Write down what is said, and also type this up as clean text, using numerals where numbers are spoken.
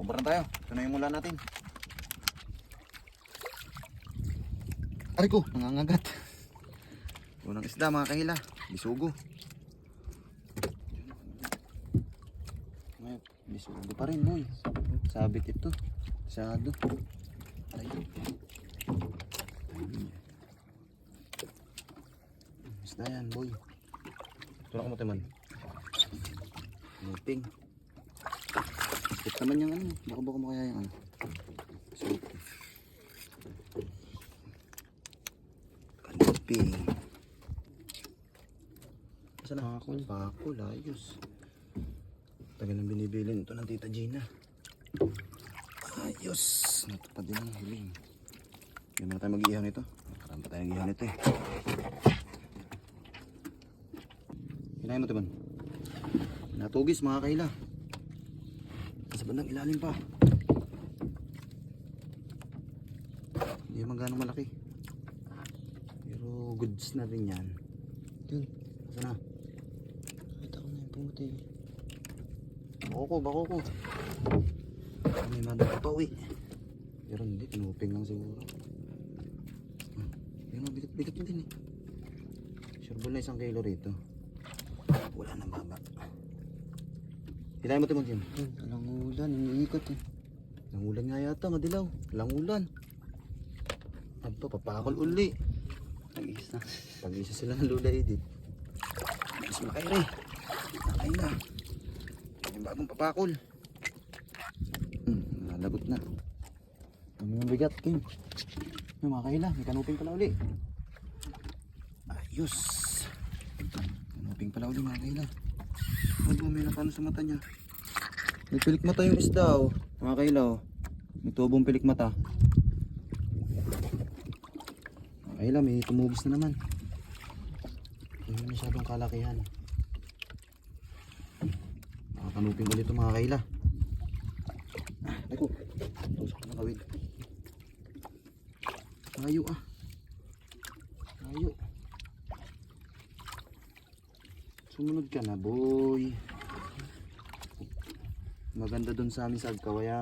Kumpara tayo. Ito na yung mula natin. Aray ko, nangangagat. Unang isda mga kahila. Bisugo. May bisugo pa rin boy. Sabit ito. Masyado. Aray. Isda yan boy. Tulak mo teman. Luping. Sakit naman yung ano. Baka mo kaya yung ano. Sakit. Luping. Saan na? Pakul. Ayos. Tagal nang binibilin ito ng Tita Gina. Ayos. Natupad din ang hiling. Hindi naman tayo mag-ihaw nito. Marami pa tayo mag-ihaw nito eh. Hinahin mo teman. Natugis mga kaila. Sa bandang ilalim pa. Hindi naman gano'ng malaki. Pero goods na rin yan. Yun. Saan na? Nakita ko na yung pumuti. Bako ko. May madali pa uwi. Pero hindi, tinuping lang siguro. Yun, bigat mo din eh. Sureball na 1 kilo rito. Wala nang baba. Hilahin mo timon yun. Alang ulan, iniikot eh. Alang ulan nga yata, madilaw. Alang ulan. Aba, papakol uli. Pag-isa sila ng Lula Edith. Mas makay rin. Nakay na. Yung bagong papakol. Nalagot na. Ang mga bigat, Kim. Yung mga kaila, may kanuping pala uli. Ayos. Kanuping pala uli mga kaila. Ano may napano sa mata niya? May pilik mata yung isda oh. Mga kaila oh. May tubong pilik mata. Mga kaila, may tumugis na naman. Hindi masyadong kalakihan. Makakanuping ulit ito mga kaila. Ay ko. Tusok na kawid. Layo ah. Layo. Sumunod ka na boy. Maganda dun sa amin sa Agkawayan.